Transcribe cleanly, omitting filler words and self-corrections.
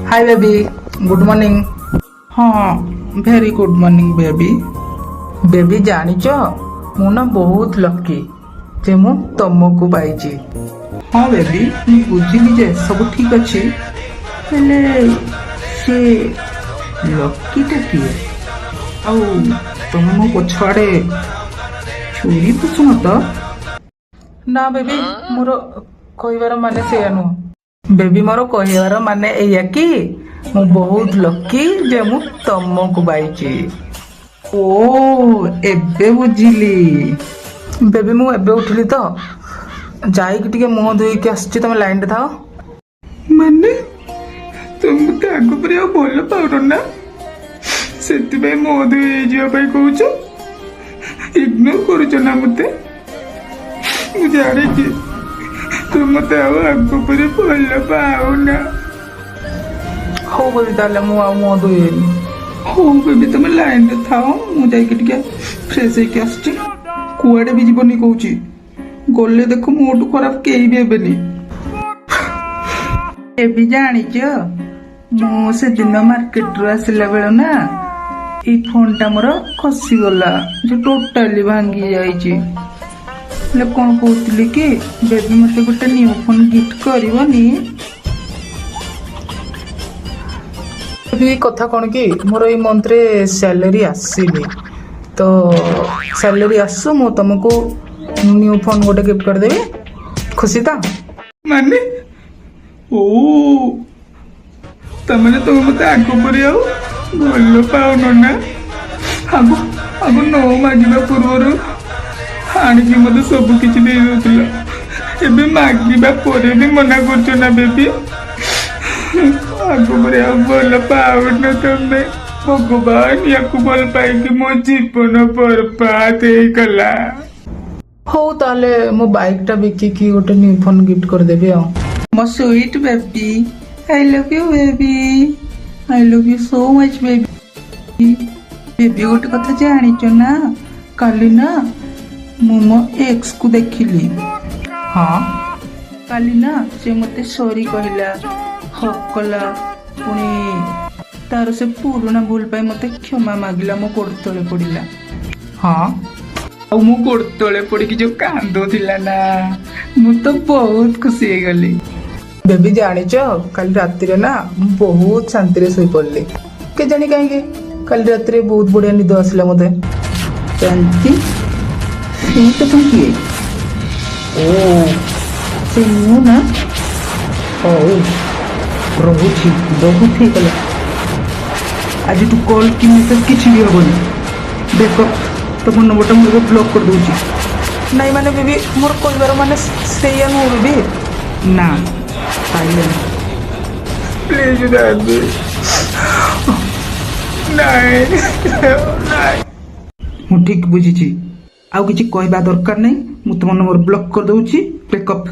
Hi baby, good morning. हाँ, very good morning baby. Baby जानिच मु ना बहुत लकी जे मु तुमको पाइची। हाँ बेबी, मु बुझिली जे सब ठीक अच्छी, हेले से लकीटा किए आउ तुम मो पछाड़े छुरी पुछुन तो? ना बेबी, मोर कहबार माने से नुह। बेबी मोर कहबार माने एया कि मु बहुत लकी जे मु तुमको पाइची। ओ एबे बुझिली। बेबी मु एबे उठिली तो जाइक टिके मुह धोइक आसछि, तमे लाइन रे थाओ। माने तुम मते आगु पर आ बोल पाउर ना, सेति बे मुह धोइ जिया पाई कहउछ, इग्नोर करूछ ना मते। मु जाने कि तुम मते आगु पर बोल पाउ ना। हो बेबी ताले मु आ मुह धोइनी। हो बेबी तमे लाइन रे थाओ, मु जाइक टिके फ्रेश होइक आसछि। कुआडे भी जीवनी कहउछि, गले देखो मोटू खराब केही भी हेबेनी। एबी जानिच मु से दिन मार्केट रू आसिला बेल ना ई फोन टा मोर खसी गला, जो टोटाली भांगी जाइछि। ले कोन कहउतली कि बेबी मते गोटे न्यू फोन गिफ्ट करबनी। भी कथा कौन कि मोर ई मंथ रे सैलरी आसीनी, तो सैलरी आसु मु तुमको न्यू फोन गोटे गिफ्ट कर देबी। खुशी था माने? ओ तमने तो मते आगो परि आउ भल पाउनो ना। आगो आगो नो मागिबा पूर्वरु आनिकी मते सब किछि दे दोतिला, एबे मागिबा परे भी मना करछो ना बेबी। आगो परि आउ भल पाउनो तमे। भगवान याकु भल पाइकी मो जीवन बर्बाद हे गला। हो ताले मो बाइक टा बिकिकी गोटे न्यू फोन गिफ्ट कर देबी आ। मो sweet baby, I love you baby, I love you so much baby. Baby गोटे कथा जानिच ना, काली ना मु मो एक्स को देखिली। हाँ काली ना से मते सॉरी कहला, हक कला, पुणी तार से पुराना भूल पाई मते क्षमा मागिला, मो गोड़ तले पड़िला। हाँ और मु गोड़ तले पड़िकी जो कांदो थिला ना, मु तो बहुत खुशी हे गली। बेबी जानिच काली राति रे ना बहुत शांति रे सोई पड़ली। के जानी काहे काली राति रे बहुत बढ़िया निद आसिला मते। शांति से तो तुम किए? ओ से मु ना ओ रहुछि बहुत ही कला। आज तू कॉल की मेसेज किछि भी हबनी, देखो तो फोन नंबर मुझे ब्लॉक कर दूची। नहीं माने बेबी मोर कहबार माने सेया नो बेबी ना साइलेंट प्लीज बेबी। नहीं मु ठीक बुझीची, आउ किछि कहबा दरकार नहीं। मु तुम नंबर ब्लॉक कर दूची। ब्रेकअप।